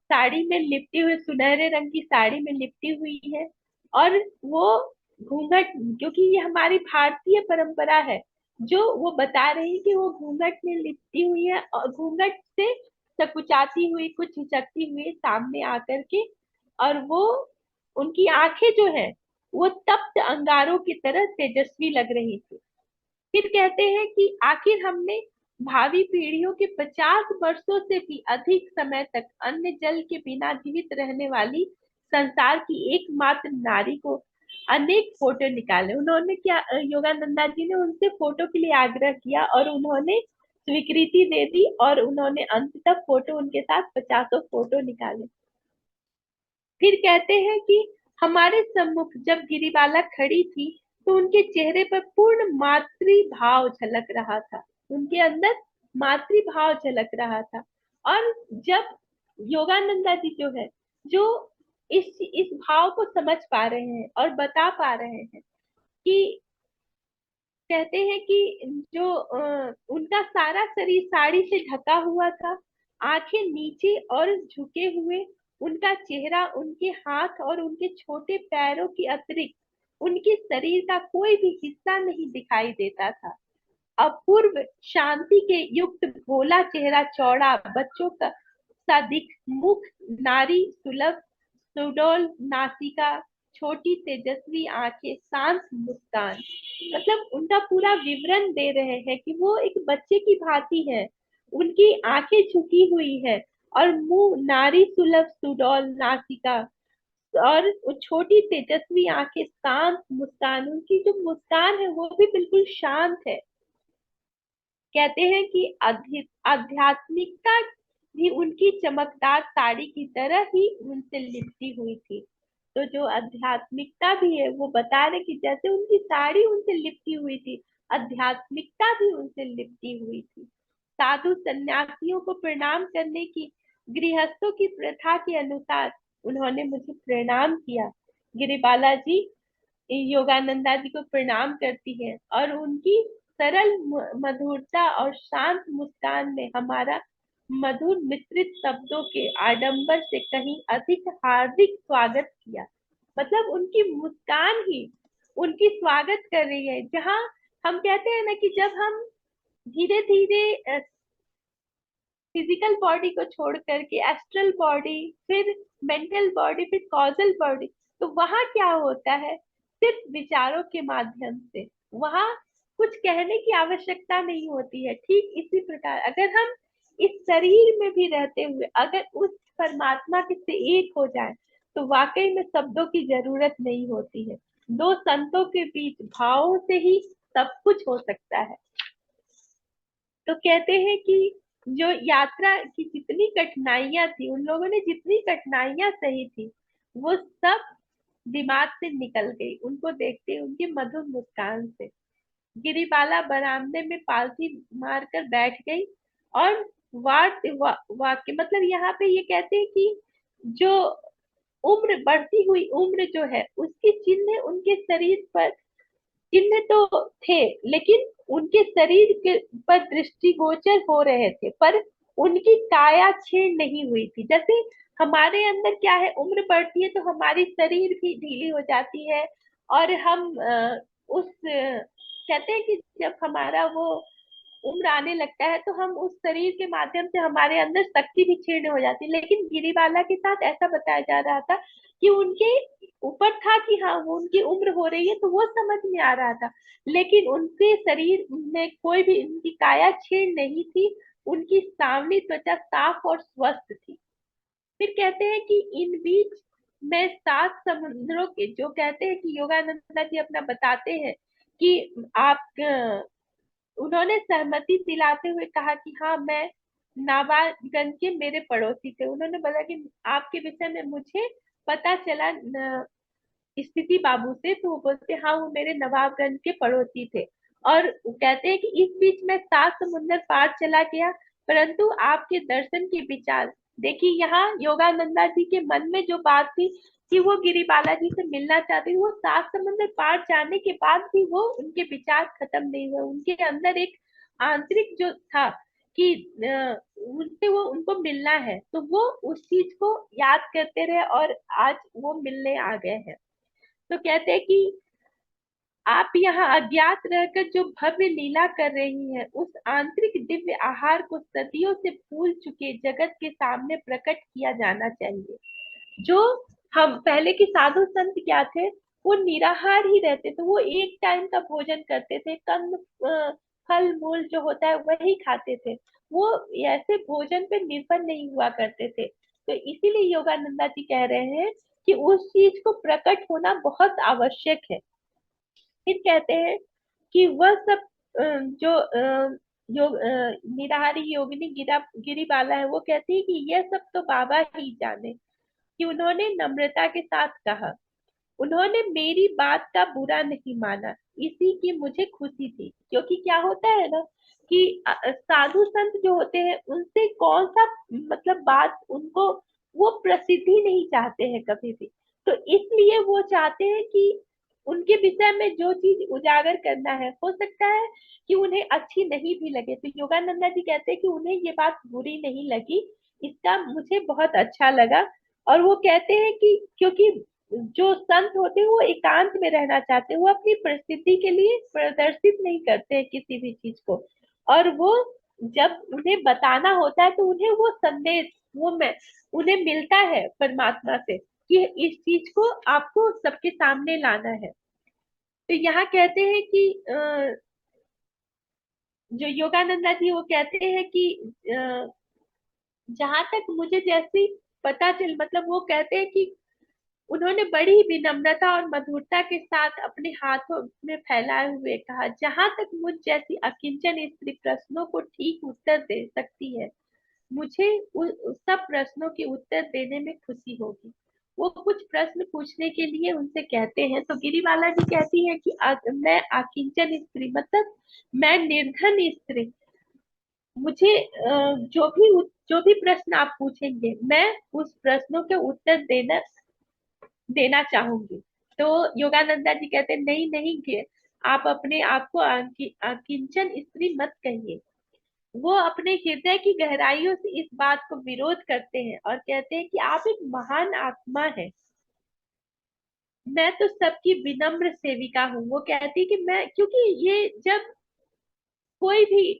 साड़ी में लिपटी हुई, सुनहरे रंग की साड़ी में लिपटी हुई है। और वो घूंघट, क्योंकि ये हमारी भारतीय परंपरा है, जो वो बता रही है कि वो घूंघट में लिपटी हुई है, और घूंघट से सकुचाती हुई, कुछ हिचकती हुई सामने आकर के। और वो उनकी आंखें जो है वो तप्त अंगारों की तरह तेजस्वी लग रही थी। फिर कहते हैं कि आखिर हमने भावी पीढ़ियों के 50 वर्षों से भी अधिक समय तक अन्न जल के बिना जीवित रहने वाली संसार की एकमात्र नारी को अनेक फोटो निकाले। उन्होंने क्या, योगानंदा जी ने उनसे फोटो के लिए आग्रह किया और उन्होंने स्वीकृति दे दी, और उन्होंने अंत तक फोटो उनके साथ 50 फोटो निकाले। फिर कहते हैं कि हमारे सम्मुख जब गिरिबाला खड़ी थी तो उनके चेहरे पर पूर्ण मातृ भाव झलक रहा था। उनके अंदर मातृ भाव झलक रहा था। और जब योगानंदा जी जो है, जो इस भाव को समझ पा रहे हैं और बता पा रहे हैं कि, कहते हैं कि जो उनका सारा शरीर साड़ी से ढका हुआ था, आंखें नीचे और झुके हुए, उनका चेहरा, उनके हाथ और उनके छोटे पैरों के अतिरिक्त उनके शरीर का कोई भी हिस्सा नहीं दिखाई देता था। अपूर्व शांति के युक्त भोला चेहरा, चौड़ा बच्चों का सा दिख मुख, नारी सुलभ सुडौल नासिका, छोटी तेजस्वी आंखें, शांत मुस्कान। मतलब उनका पूरा विवरण दे रहे हैं कि वो एक बच्चे की भांति है। उनकी आंखें झुकी हुई है, और मुंह नारी सुलभ सुडौल नासिका, और वो छोटी तेजस्वी आंखें, शांत मुस्कान। उनकी जो मुस्कान है वो भी बिल्कुल शांत है। कहते हैं कि आध्यात्मिकता भी उनकी चमकदार साड़ी की तरह ही उनसे लिपटी हुई थी। तो जो आध्यात्मिकता भी है वो बता रहे कि जैसे उनकी साड़ी उनसे लिपटी हुई थी, आध्यात्मिकता भी उनसे लिपटी हुई थी। साधु सन्यासियों को प्रणाम करने की गृहस्थों की प्रथा के अनुसार उन्होंने मुझे प्रणाम किया। गिरिबाला जी योगानंदा जी को प्रणाम करती है और उनकी सरल मधुरता और शांत मुस्कान ने हमारा मधुर मिश्रित शब्दों के आडंबर से कहीं अधिक हार्दिक स्वागत किया। मतलब उनकी मुस्कान ही उनकी स्वागत कर रही है। जहाँ हम कहते हैं ना कि जब हम धीरे धीरे फिजिकल बॉडी को छोड़ करके एस्ट्रल बॉडी, फिर मेंटल बॉडी, फिर कॉजल बॉडी, तो वहां क्या होता है, सिर्फ विचारों के माध्यम से वहां कुछ कहने की आवश्यकता नहीं होती है। ठीक इसी प्रकार अगर हम इस शरीर में भी रहते हुए अगर उस परमात्मा के से एक हो जाए तो वाकई में शब्दों की जरूरत नहीं होती है। दो संतों के बीच भावों से ही सब कुछ हो सकता है। तो कहते हैं कि जो यात्रा की जितनी कठिनाइयां थी, उन लोगों ने जितनी कठिनाइयां सही थी, वो सब दिमाग से निकल गई उनको देखते ही उनकी मधुर मुस्कान से। गिरिबाला बरामदे में पालथी मारकर बैठ गई और वाक्य मतलब यहाँ पे ये कहते हैं कि जो उम्र बढ़ती हुई उम्र जो है उसके चिन्ह उनके शरीर पर चिन्ह तो थे, लेकिन उनके शरीर के पर दृष्टिगोचर हो रहे थे, पर उनकी काया क्षीण नहीं हुई थी। जैसे हमारे अंदर क्या है, उम्र बढ़ती है तो हमारी शरीर भी ढीली हो जाती है और हम कहते हैं कि जब हमारा वो उम्र आने लगता है तो हम उस शरीर के माध्यम से हमारे अंदर शक्ति भी क्षीण हो जाती है। लेकिन गिरिबाला के साथ ऐसा बताया जा रहा था कि उनके ऊपर था कि हाँ वो उनकी उम्र हो रही है तो वो समझ में आ रहा था, लेकिन उनके शरीर में कोई भी उनकी काया क्षीण नहीं थी। उनकी सावली त्वचा साफ और स्वस्थ थी। फिर कहते हैं कि इन बीच में सात समुद्रों के, जो कहते हैं कि योगानंदा जी अपना बताते हैं कि आप उन्होंने सहमति दिलाते हुए कहा कि हाँ मैं नवाबगंज के मेरे पड़ोसी थे। उन्होंने बोला कि आपके विषय में मुझे पता चला स्थिति बाबू से, तो वो बोलते हाँ वो मेरे नवाबगंज के पड़ोसी थे। और वो कहते हैं कि इस बीच में सात समुंदर पार चला गया, परंतु आपके दर्शन के विचार, देखिए यहाँ योगानंदा जी के मन में जो बात थी कि वो गिरिबाला जी से मिलना चाहते, वो सात समुंदर पार जाने के बाद भी वो उनके विचार खत्म नहीं हुए। उनके अंदर एक आंतरिक जो था कि उनसे वो उनको मिलना है, तो वो उस चीज को याद करते रहे और आज वो मिलने आ गए हैं। तो कहते हैं कि आप यहाँ अज्ञात रहकर जो भव्य लीला कर रही हैं, उस आंतरिक दिव्य आहार को सदियों से भूल चुके जगत के सामने प्रकट किया जाना चाहिए। जो हम पहले के साधु संत क्या थे, वो निराहार ही रहते थे, वो एक टाइम का भोजन करते थे, कंद फल मूल जो होता है वही खाते थे। वो ऐसे भोजन पे निर्भर नहीं हुआ करते थे। तो इसीलिए योगानंदा जी कह रहे हैं कि उस चीज को प्रकट होना बहुत आवश्यक है। फिर कहते हैं कि वह सब जो योग निराहारी योगिनी गिरिबाला है, वो कहती है कि यह सब तो बाबा ही जाने। कि उन्होंने नम्रता के साथ कहा, उन्होंने मेरी बात का बुरा नहीं माना, इसी की मुझे खुशी थी। क्योंकि क्या होता है ना कि साधु संत जो होते हैं उनसे कौन सा मतलब बात उनको, वो प्रसिद्धि नहीं चाहते हैं कभी भी। तो इसलिए वो चाहते हैं कि उनके विषय में जो चीज उजागर करना है, हो सकता है कि उन्हें अच्छी नहीं भी लगे। तो योगानंदा जी कहते हैं कि उन्हें ये बात बुरी नहीं लगी, इसका मुझे बहुत अच्छा लगा। और वो कहते हैं कि क्योंकि जो संत होते हैं वो एकांत में रहना चाहते हैं, वो अपनी प्रसिद्धि के लिए प्रदर्शित नहीं करते हैं किसी भी चीज को। और वो जब उन्हें बताना होता है तो उन्हें वो संदेश वो मैं उन्हें मिलता है परमात्मा से कि इस चीज को आपको सबके सामने लाना है। तो यहाँ कहते हैं कि जो योगानंदा जी वो कहते हैं कि जहां तक मुझे जैसी पता चल, मतलब वो कहते हैं कि उन्होंने बड़ी विनम्रता और मधुरता के साथ अपने हाथों में फैलाए हुए कहा, जहां तक मुझ जैसी अकिंचन स्त्री प्रश्नों को ठीक उत्तर दे सकती है, मुझे उन सब प्रश्नों के उत्तर देने में खुशी होगी। वो कुछ प्रश्न पूछने के लिए उनसे कहते हैं, तो गिरिबाला जी कहती है कि मैं अकिंचन स्त्री, मतलब मैं निर्धन स्त्री, मुझे जो भी प्रश्न आप पूछेंगे मैं उस प्रश्नों के उत्तर देना देना चाहूंगी। तो योगानंदा जी कहते हैं, नहीं नहीं आप अपने आप को अकिंचन स्त्री मत कहिए। वो अपने हृदय की गहराइयों से इस बात को विरोध करते हैं और कहते हैं कि आप एक महान आत्मा है। मैं तो सबकी विनम्र सेविका हूँ। वो कहती है कि मैं, क्योंकि ये जब कोई भी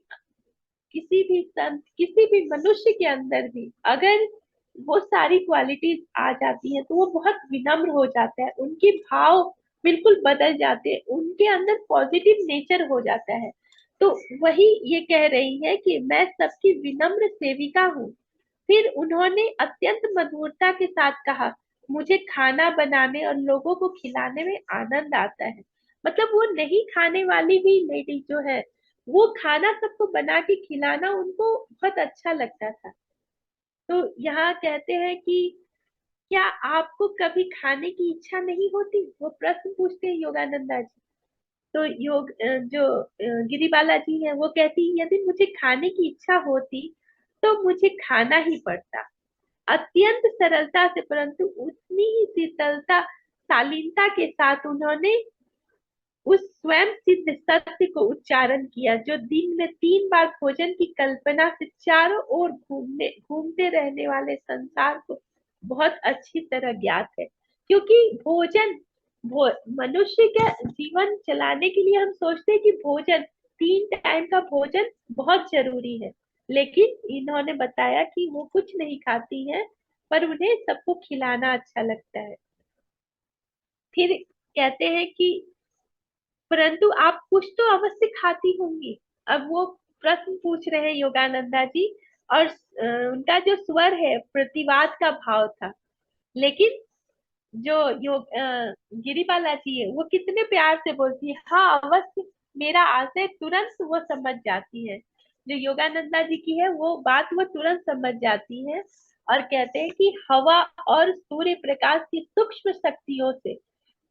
किसी भी संत, किसी भी मनुष्य के अंदर भी अगर वो सारी क्वालिटीज आ जाती है तो वो बहुत विनम्र हो जाता है, उनके भाव बिल्कुल बदल जाते हैं, उनके अंदर पॉजिटिव नेचर हो जाता है। तो वही ये कह रही है कि मैं सबकी विनम्र सेविका हूँ। फिर उन्होंने अत्यंत मधुरता के साथ कहा, मुझे खाना बनाने और लोगों को खिलाने में आनंद आता है। मतलब वो नहीं खाने वाली भी लेडी जो है, वो खाना सबको बना के खिलाना उनको बहुत अच्छा लगता था। तो यहाँ कहते हैं कि क्या आपको कभी खाने की इच्छा नहीं होती, वो प्रश्न पूछते हैं योगानंदा जी। तो जो गिरिबाला जी है वो कहती है, यदि मुझे खाने की इच्छा होती तो मुझे खाना ही पड़ता। अत्यंत सरलता से, परंतु उतनी ही शीतलता, शालीनता के साथ उन्होंने उस स्वयं सिद्ध सत्य को उच्चारण किया, जो दिन में 3 बार भोजन की कल्पना से चारों ओर घूमते रहने वाले संसार को बहुत अच्छी तरह ज्ञात है। क्योंकि मनुष्य का जीवन चलाने के लिए हम सोचते हैं कि भोजन, 3 टाइम का भोजन बहुत जरूरी है, लेकिन इन्होंने बताया कि वो कुछ नहीं खाती हैं, पर उन्हें सबको खिलाना अच्छा लगता है। फिर कहते हैं कि परंतु आप कुछ तो अवश्य खाती होंगी। अब वो प्रश्न पूछ रहे हैं योगानंदा जी, और उनका जो स्वर है प्रतिवाद का भाव था। लेकिन जो गिरिबाला जी है वो कितने प्यार से बोलती है, हाँ अवश्य, मेरा आशय तुरंत वो समझ जाती है। जो योगानंदा जी की है वो बात वो तुरंत समझ जाती है, और कहते हैं कि हवा और सूर्य प्रकाश की सूक्ष्म शक्तियों से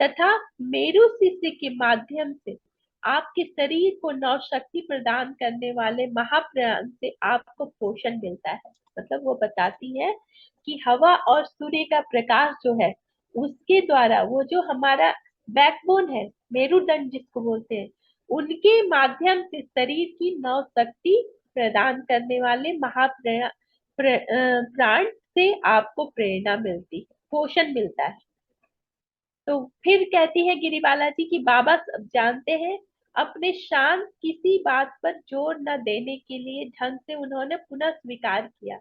तथा मेरु शिष्य के माध्यम से आपके शरीर को नौ शक्ति प्रदान करने वाले महाप्राण से आपको पोषण मिलता है। मतलब वो बताती है कि हवा और सूर्य का प्रकाश जो है उसके द्वारा, वो जो हमारा बैकबोन है, मेरुदंड जिसको बोलते हैं, उनके माध्यम से शरीर की नौ शक्ति प्रदान करने वाले प्राण से आपको प्रेरणा मिलती है, पोषण मिलता है। तो फिर कहती है गिरिबाला जी की बाबा सब जानते हैं, अपने शांत किसी बात पर जोर न देने के लिए ढंग से उन्होंने पुनः स्वीकार किया।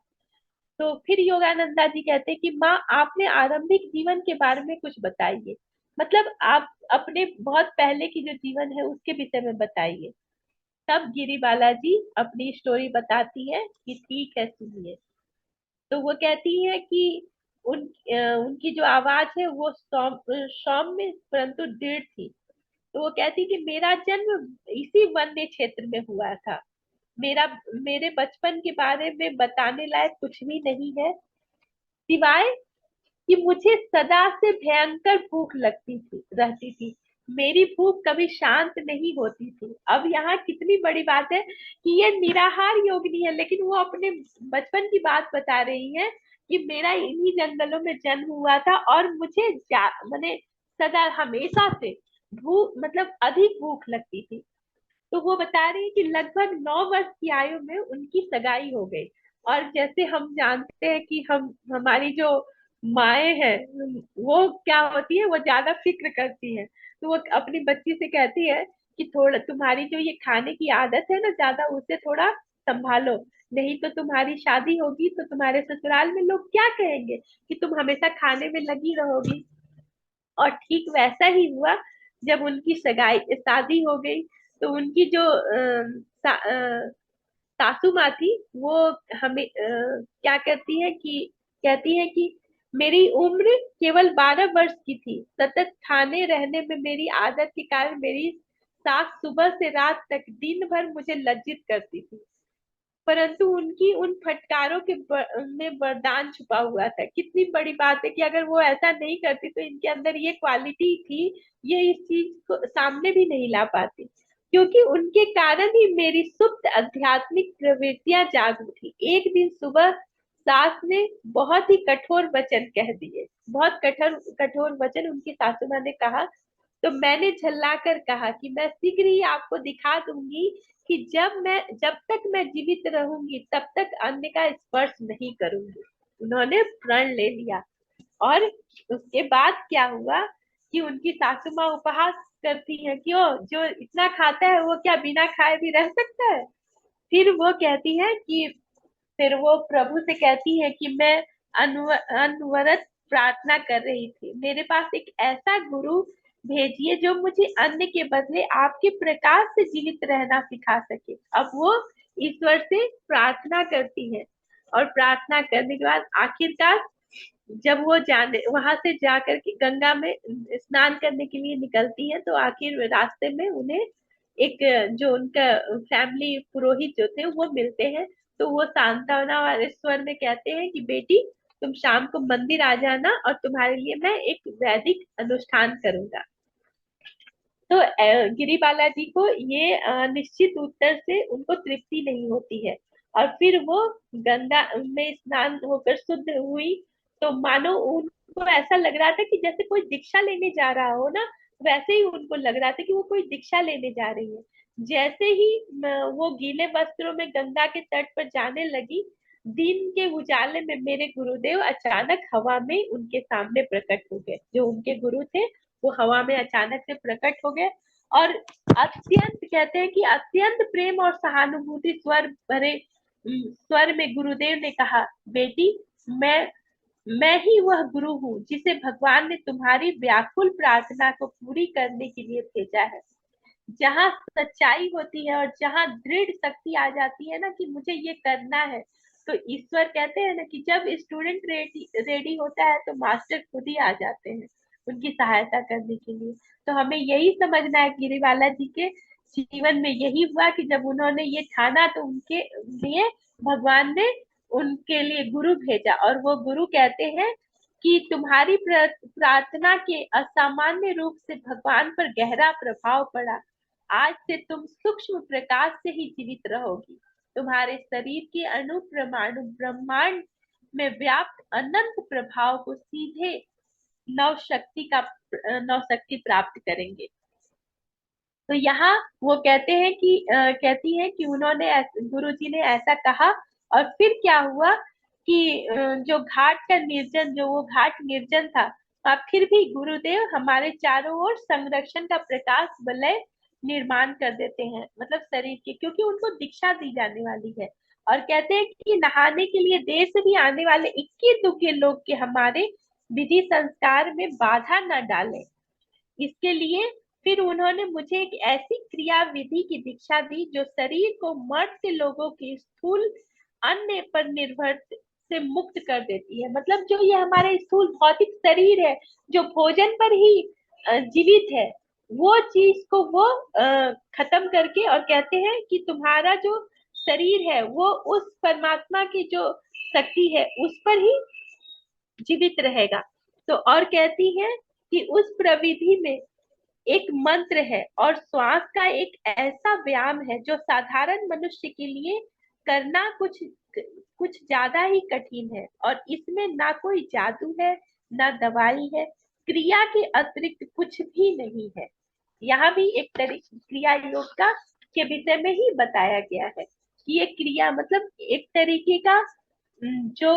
तो फिर योगानंदा जी कहते हैं कि माँ, आपने आरंभिक जीवन के बारे में कुछ बताइए। मतलब आप अपने बहुत पहले की जो जीवन है उसके विषय में बताइए। तब गिरिबाला जी अपनी स्टोरी बताती है कि ठीक है सुनिए। तो वो कहती है कि उनकी जो आवाज है वो सौम्य परंतु दृढ़ थी। तो वो कहती कि मेरा जन्म इसी वन्य क्षेत्र में हुआ था। मेरा मेरे बचपन के बारे में बताने लायक कुछ भी नहीं है, सिवाय कि मुझे सदा से भयंकर भूख लगती थी रहती थी। मेरी भूख कभी शांत नहीं होती थी। अब यहाँ कितनी बड़ी बात है कि ये निराहार योगिनी है, लेकिन वो अपने बचपन की बात बता रही है कि मेरा इन्हीं जंगलों में जन्म हुआ था और मुझे मैंने सदा हमेशा से भूख, मतलब अधिक भूख लगती थी। तो वो बता रही है कि लगभग 9 वर्ष की आयु में उनकी सगाई हो गई। और जैसे हम जानते हैं कि हम हमारी जो माएँ हैं वो क्या होती है, वो ज्यादा फिक्र करती है। तो वो अपनी बच्ची से कहती है कि थोड़ा तुम्हारी जो ये खाने की आदत है ना ज्यादा, उसे थोड़ा संभालो, नहीं तो तुम्हारी शादी होगी तो तुम्हारे ससुराल में लोग क्या कहेंगे कि तुम हमेशा खाने में लगी रहोगी। और ठीक वैसा ही हुआ। जब उनकी सगाई शादी हो गई तो उनकी जो सासू माँ थी वो हमें क्या कहती है कि मेरी उम्र केवल 12 वर्ष की थी। सतत खाने रहने में मेरी आदत के कारण मेरी सास सुबह से रात तक दिन भर मुझे लज्जित करती थी। परंतु उनकी उन फटकारों के में वरदान छुपा हुआ था। कितनी बड़ी बात है कि अगर वो ऐसा नहीं करती तो इनके अंदर ये क्वालिटी थी, ये इस चीज को सामने भी नहीं ला पाती, क्योंकि उनके कारण ही मेरी सुप्त आध्यात्मिक प्रवृत्तियां जाग उठी। एक दिन सुबह सास ने बहुत ही कठोर वचन कह दिए, बहुत कठोर कठोर वचन उनकी सासू माँ ने कहा। तो मैंने झल्ला कर कहा कि मैं शीघ्र ही आपको दिखा दूंगी कि जब तक मैं जीवित रहूंगी तब तक अन्य का स्पर्श नहीं करूंगी। उन्होंने प्रण ले लिया। और उसके बाद क्या हुआ कि उनकी सासू माँ उपहास करती है कि ओ जो इतना खाता है वो क्या बिना खाए भी रह सकता है। फिर वो कहती है कि फिर वो प्रभु से कहती है कि मैं अनवरत प्रार्थना कर रही थी, मेरे पास एक ऐसा गुरु भेजिए जो मुझे अन्न के बदले आपके प्रकाश से जीवित रहना सिखा सके। अब वो ईश्वर से प्रार्थना करती है, और प्रार्थना करने के बाद आखिरकार जब वो जाने वहां से जाकर के गंगा में स्नान करने के लिए निकलती है, तो आखिर रास्ते में उन्हें एक जो उनका फैमिली पुरोहित जो थे वो मिलते हैं। तो वो सांत्वना वाले स्वर में कहते हैं कि बेटी तुम शाम को मंदिर आ जाना और तुम्हारे लिए मैं एक वैदिक अनुष्ठान करूंगा। तो गिरी बालाजी को ये निश्चित उत्तर से उनको तृप्ति नहीं होती है, और फिर वो गंगा में स्नान होकर शुद्ध हुई। तो मानो उनको ऐसा लग रहा था कि जैसे कोई दीक्षा लेने जा रहा हो ना, वैसे ही उनको लग रहा था कि वो कोई दीक्षा लेने जा रही है। जैसे ही वो गीले वस्त्रों में गंगा के तट पर जाने लगी, दिन के उजाले में मेरे गुरुदेव अचानक हवा में उनके सामने प्रकट हो गए। जो उनके गुरु थे वो हवा में अचानक से प्रकट हो गए, और अत्यंत कहते हैं कि अत्यंत प्रेम और सहानुभूति स्वर भरे स्वर में गुरुदेव ने कहा, बेटी मैं ही वह गुरु हूँ जिसे भगवान ने तुम्हारी व्याकुल प्रार्थना को पूरी करने के लिए भेजा है। जहाँ सच्चाई होती है और जहाँ दृढ़ शक्ति आ जाती है ना कि मुझे ये करना है, तो ईश्वर कहते हैं ना कि जब स्टूडेंट रेडी रेडी होता है तो मास्टर खुद ही आ जाते हैं उनकी सहायता करने के लिए। तो हमें यही समझना है, गिरिवाला जी के जीवन में यही हुआ कि जब उन्होंने ये ठाना तो उनके लिए भगवान ने उनके लिए गुरु भेजा, और वो गुरु कहते हैं कि तुम्हारी प्रार्थना के असामान्य रूप से भगवान पर गहरा प्रभाव पड़ा। आज से तुम सूक्ष्म प्रकाश से ही जीवित रहोगी। तुम्हारे शरीर के अणु परमाणु ब्रह्मांड में व्याप्त अनंत प्रभाव को सीधे नव शक्ति प्राप्त करेंगे। तो यहाँ वो कहते हैं कि कहती है कि उन्होंने गुरु जी ने ऐसा कहा। और फिर क्या हुआ कि जो घाट का निर्जन जो वो घाट निर्जन था, फिर भी गुरुदेव हमारे चारों ओर संरक्षण का प्रकाश वलय निर्माण कर देते हैं, मतलब शरीर के, क्योंकि उनको दीक्षा दी जाने वाली है। और कहते हैं कि नहाने के लिए देर से भी आने वाले इक्के दुक्के लोग के हमारे विधि संस्कार में बाधा न डालें। इसके लिए फिर उन्होंने मुझे एक ऐसी क्रिया विधि की दीक्षा दी जो शरीर को मर्द से लोगों की स्थूल अन्य पर निर्भर से मुक्त कर देती है। मतलब जो ये हमारे स्थूल भौतिक शरीर है जो भोजन पर ही जीवित है, वो चीज को वो खत्म करके, और कहते हैं कि तुम्हारा जो शरीर है वो उस परमात्मा की जो शक्ति है उस पर ही जीवित रहेगा। तो और कहती है कि उस प्रविधि में एक मंत्र है और श्वास का एक ऐसा व्यायाम है जो साधारण मनुष्य के लिए करना कुछ कुछ ज्यादा ही कठिन है, और इसमें ना कोई जादू है ना दवाई है, क्रिया के अतिरिक्त कुछ भी नहीं है। यहाँ भी एक तरीके क्रिया योग का के विषय में ही बताया गया है कि ये क्रिया मतलब एक तरीके का जो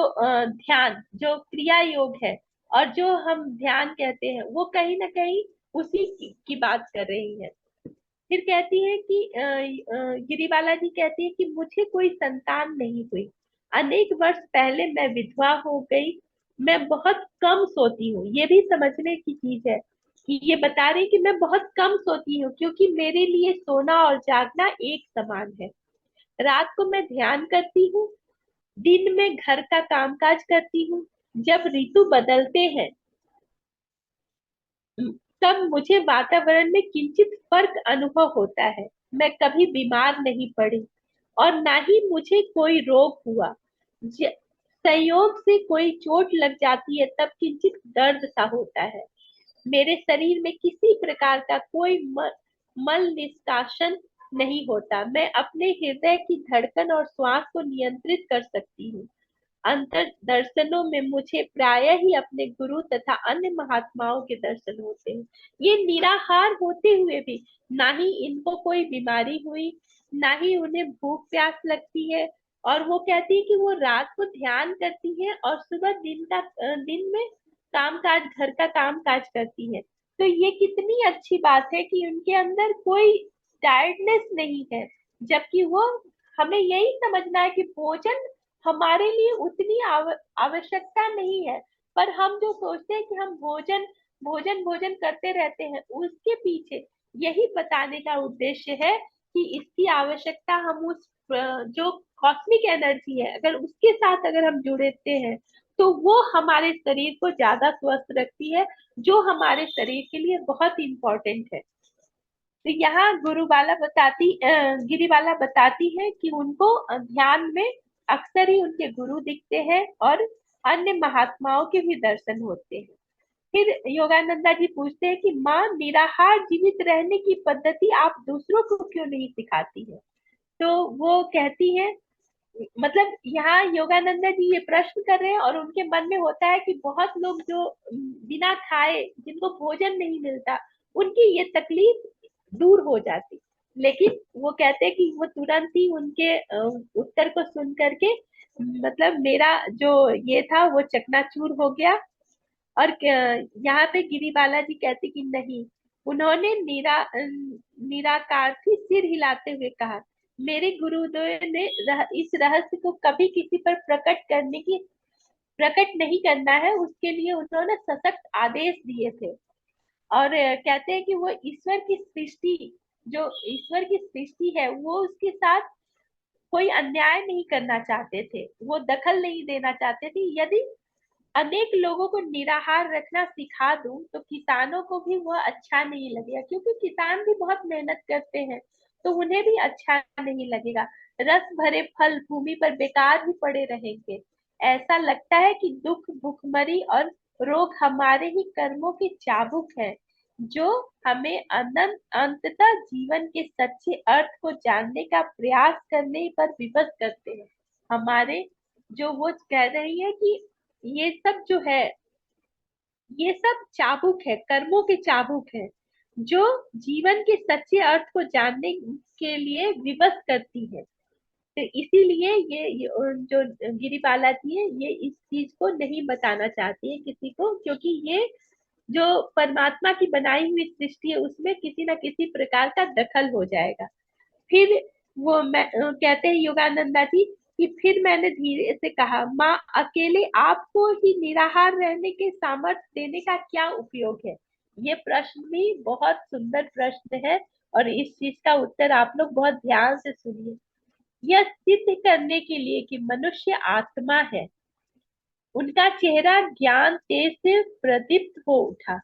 ध्यान जो क्रिया योग है, और जो हम ध्यान कहते हैं वो कहीं ना कहीं उसी की बात कर रही है। फिर कहती है कि गिरिबाला जी कहती है कि मुझे कोई संतान नहीं हुई, अनेक वर्ष पहले मैं विधवा हो गई। मैं बहुत कम सोती हूँ, ये भी समझने की चीज है कि ये बता रही कि मैं बहुत कम सोती हूँ, क्योंकि मेरे लिए सोना और जागना एक समान है। रात को मैं ध्यान करती हूँ, दिन में घर का कामकाज करती हूँ। जब ऋतु बदलते हैं तब मुझे वातावरण में किंचित फर्क अनुभव होता है। मैं कभी बीमार नहीं पड़ी, और ना ही मुझे कोई रोग हुआ। संयोग से कोई चोट लग जाती है तब किंचित दर्द सा होता है। मेरे शरीर में किसी प्रकार का कोई मल निष्कासन नहीं होता। मैं अपने हृदय की धड़कन और श्वास को नियंत्रित कर सकती हूँ। अंतर दर्शनों में मुझे प्रायः ही अपने गुरु तथा अन्य महात्माओं के दर्शन होते हैं। ये निराहार होते हुए भी ना ही इनको कोई बीमारी हुई, ना ही उन्हें भूख प्यास लगती है। और वो कहती है कि वो रात को ध्यान करती है और सुबह दिन में काम काज, घर का काम काज करती है। तो ये कितनी अच्छी बात है कि उनके अंदर कोई टायर्डनेस नहीं है। जबकि वो, हमें यही समझना है कि भोजन हमारे लिए उतनी आवश्यकता नहीं है। पर हम जो सोचते हैं कि हम भोजन भोजन भोजन करते रहते हैं, उसके पीछे यही बताने का उद्देश्य है कि इसकी आवश्यकता हम उस जो कॉस्मिक एनर्जी है, अगर उसके साथ अगर हम जुड़ते हैं तो वो हमारे शरीर को ज्यादा स्वस्थ रखती है, जो हमारे शरीर के लिए बहुत इंपॉर्टेंट है। तो यहाँ गिरिबाला बताती है कि उनको ध्यान में अक्सर ही उनके गुरु दिखते हैं और अन्य महात्माओं के भी दर्शन होते हैं। फिर योगानंदा जी पूछते हैं कि माँ, निराहार जीवित रहने की पद्धति आप दूसरों को क्यों नहीं सिखाती है? तो वो कहती है, मतलब यहाँ योगानंदा जी ये प्रश्न कर रहे हैं और उनके मन में होता है कि बहुत लोग जो बिना खाए, जिनको भोजन नहीं मिलता, उनकी ये तकलीफ दूर हो जाती। लेकिन वो कहते हैं कि वो तुरंत ही उनके उत्तर को सुन करके, मतलब मेरा जो ये था वो चकनाचूर हो गया। और यहाँ पे गिरी बालाजी कहते कि नहीं। उन्होंने निराकार थी सिर हिलाते हुए कहा, मेरे गुरुदेव ने इस रहस्य को कभी किसी पर प्रकट नहीं करना है, उसके लिए उन्होंने सशक्त आदेश दिए थे। और कहते हैं कि वो ईश्वर की सृष्टि है, वो उसके साथ कोई अन्याय नहीं करना चाहते थे, वो दखल नहीं देना चाहते थे। यदि अनेक लोगों को निराहार रखना सिखा दूं तो किसानों को भी वह अच्छा नहीं लगेगा, क्योंकि किसान भी बहुत मेहनत करते हैं, तो उन्हें भी अच्छा नहीं लगेगा। रस भरे फल भूमि पर बेकार ही पड़े रहेंगे। ऐसा लगता है कि दुख, भुखमरी और रोग हमारे ही कर्मों के चाबुक है, जो हमें अंततः जीवन के सच्चे अर्थ को जानने का प्रयास करने पर विवश करते हैं। हमारे, जो वो कह रही है कि ये सब जो है, ये सब चाबुक है, कर्मों के चाबुक है, जो जीवन के सच्चे अर्थ को जानने के लिए विवश करती है। तो इसीलिए जो गिरिबाला जी है, ये इस चीज को नहीं बताना चाहती है किसी को, क्योंकि ये जो परमात्मा की बनाई हुई सृष्टि है, उसमें किसी ना किसी प्रकार का दखल हो जाएगा। फिर कहते हैं योगानंदा जी कि फिर मैंने धीरे से कहा, माँ, अकेले आपको ही निराहार रहने के सामर्थ्य देने का क्या उपयोग है? ये प्रश्न भी बहुत सुंदर प्रश्न है, और इस चीज का उत्तर आप लोग बहुत ध्यान से सुनिए। यह सिद्ध करने के लिए कि मनुष्य आत्मा है, उनका चेहरा ज्ञान तेज से प्रदीप्त हो उठा।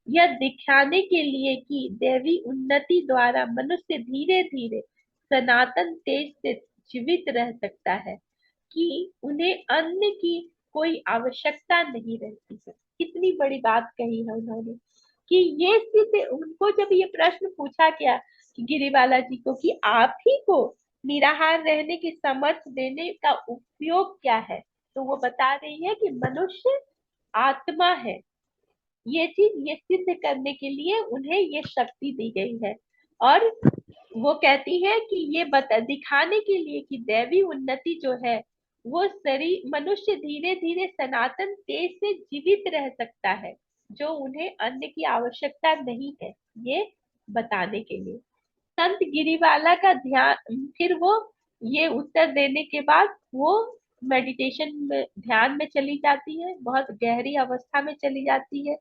यह दिखाने के लिए कि दैवी उन्नति द्वारा मनुष्य धीरे धीरे सनातन तेज से जीवित रह सकता है, कि उन्हें अन्न की कोई आवश्यकता नहीं रहती है। कितनी बड़ी बात कही है उन्होंने, कि ये सिद्ध, उनको जब ये प्रश्न पूछा गया कि गिरिबाला जी को, कि आप ही को निराहार रहने की समर्थ देने का उपयोग क्या है, तो वो बता रही है कि मनुष्य आत्मा है। ये चीज ये सिद्ध करने के लिए उन्हें ये शक्ति दी गई है। और वो कहती है कि ये बता दिखाने के लिए कि दैवी उन्नति जो है, वो शरीर मनुष्य धीरे धीरे सनातन तेज से जीवित रह सकता है, जो उन्हें अन्न की आवश्यकता नहीं है, ये बताने के लिए। संत गिरिवाला का ध्यान, फिर वो ये उत्तर देने के बाद वो मेडिटेशन में, ध्यान में चली जाती है, बहुत गहरी अवस्था में चली जाती है।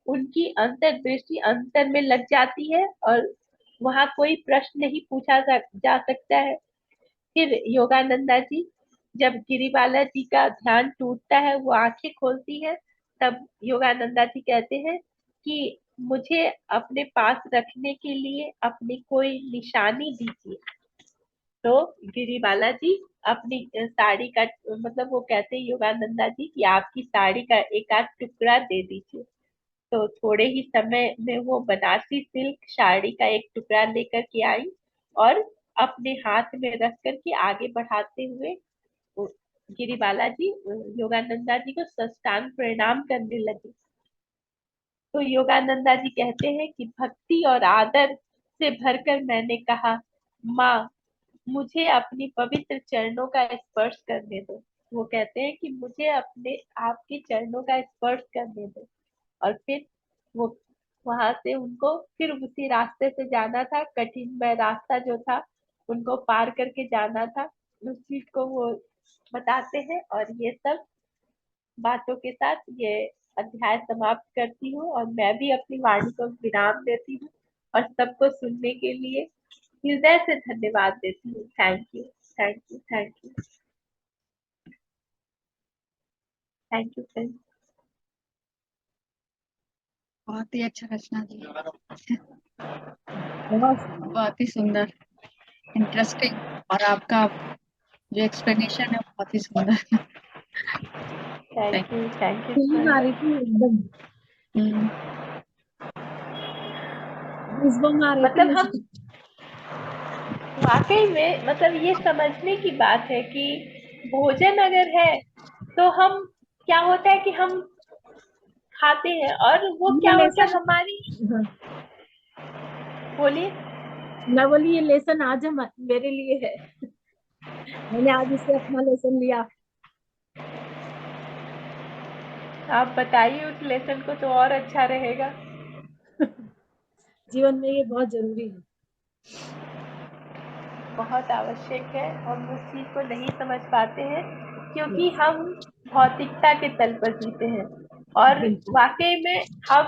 उनकी अंतर्दृष्टि अंतर में लग जाती है और वहां कोई प्रश्न नहीं पूछा जा सकता है। फिर योगानंदा जी, जब गिरिबाला जी का ध्यान टूटता है, वो आंखें खोलती है, तब योगानंदा जी कहते हैं कि मुझे अपने पास रखने के लिए अपनी कोई निशानी दीजिए। तो गिरिबाला जी अपनी साड़ी का मतलब वो कहते हैं योगानंदा जी कि आपकी साड़ी का एक आध टुकड़ा दे दीजिए। तो थोड़े ही समय में वो बनारसी सिल्क साड़ी का एक टुकड़ा लेकर के आई और अपने हाथ में रख करके आगे बढ़ाते हुए वो गिरिबाला जी योगानंदा जी को साष्टांग प्रणाम करने लगे। तो योगानंदा जी कहते हैं कि भक्ति और आदर से भरकर मैंने कहा, माँ मुझे अपनी पवित्र चरणों का स्पर्श करने दो। वो कहते हैं कि मुझे अपने आपके चरणों का स्पर्श करने दो। और फिर वो वहां से उनको फिर उसी रास्ते से जाना था, कठिनमय रास्ता जो था उनको पार करके जाना था, उस चीज को वो बताते हैं। और ये सब बातों के साथ ये अध्याय समाप्त करती हूँ और मैं भी अपनी वाणी को विराम देती हूँ और सबको सुनने के लिए हृदय से धन्यवाद देती हूँ। Thank you, thank you, thank you, thank you friends. बहुत ही अच्छा रचना जी, बहुत सुंदर। बहुत ही सुंदर, इंटरेस्टिंग, और आपका जो एक्सप्लेनेशन है बहुत ही सुंदर। Thank you, thank you feeling आ रही थी एकदम, हम्म, गूज़बम्स आ रहे थे मतलब हम मुझे। वाकई में मतलब ये समझने की बात है कि भोजन अगर है तो हम क्या होता है कि हम खाते हैं और वो ये क्या होता है लेसन, हमारी। हाँ, बोलिए। मैं बोली ये लेसन आज हम मेरे लिए है। मैंने आज इसे अपना लेसन लिया। आप बताइए उस लेसन को तो और अच्छा रहेगा। जीवन में ये बहुत जरूरी है। बहुत आवश्यक है, हम उस चीज को नहीं समझ पाते हैं क्योंकि हम भौतिकता के तल पर जीते हैं। और बिल्कुल। वाकई में हम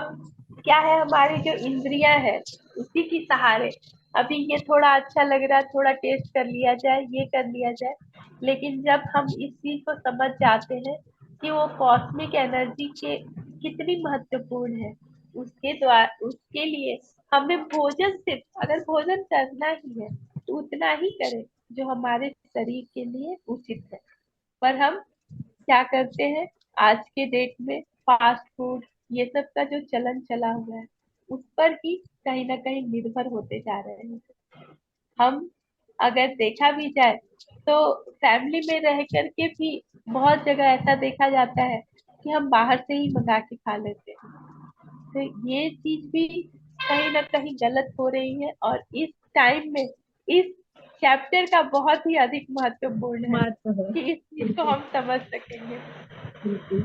क्या है, हमारी जो इंद्रियां है उसी की सहारे अभी ये थोड़ा अच्छा लग रहा है, थोड़ा टेस्ट कर लिया जाए, ये कर लिया जाए। लेकिन जब हम इस चीज को समझ जाते हैं कि वो कॉस्मिक एनर्जी के कितनी महत्वपूर्ण है, उसके द्वारा उसके लिए हमें भोजन सिर्फ अगर भोजन करना ही है तो उतना ही करें जो हमारे शरीर के लिए उचित है। पर हम क्या करते हैं आज के डेट में, फास्ट फूड ये सब का जो चलन चला हुआ है उस पर ही कहीं ना कहीं निर्भर होते जा रहे हैं। हम अगर देखा भी जाए तो फैमिली में रह करके भी बहुत जगह ऐसा देखा जाता है कि हम बाहर से ही मंगा के खा लेते हैं। तो ये चीज भी कहीं ना कहीं गलत हो रही है और इस टाइम में इस चैप्टर का बहुत ही अधिक महत्वपूर्ण है महत्व है, कि इस चीज को बिल्कुल हम समझ सकेंगे। बिल्कुल।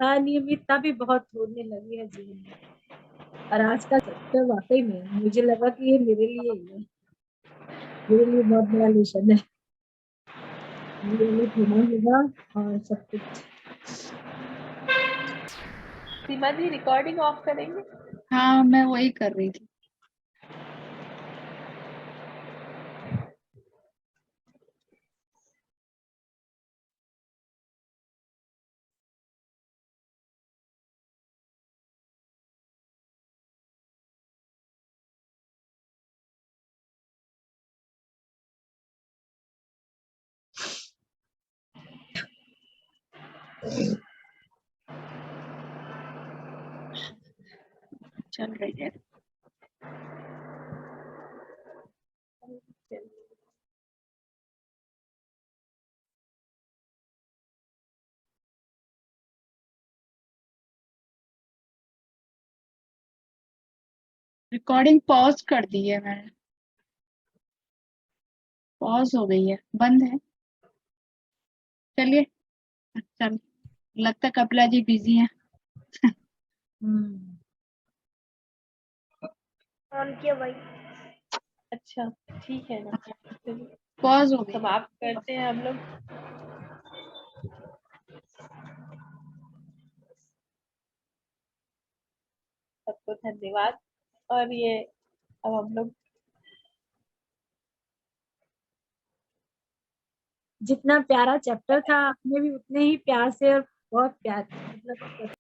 अनियमितता भी बहुत होने लगी है जीवन में। और आज का चैप्टर वाकई में मुझे लगा कि ये मेरे लिए ही है, मेरे लिए बहुत बड़ा लेसन है। मुझे नियमित होना होगा और सब कुछ। सीमा जी रिकॉर्डिंग ऑफ करेंगे। हाँ मैं वही कर रही थी। चल रही है। रिकॉर्डिंग पॉज कर दी है मैंने, पॉज हो गई है, बंद है। चलिए, चल, लगता है कपिला जी बिजी हैं। ऑन किया भाई। अच्छा ठीक है ना, चलिए पॉज हो गई। समाप्त करते हैं हम लोग। सबको धन्यवाद। और ये अब हम लोग जितना प्यारा चैप्टर था आपने भी उतने ही प्यार से और बहुत प्यार मतलब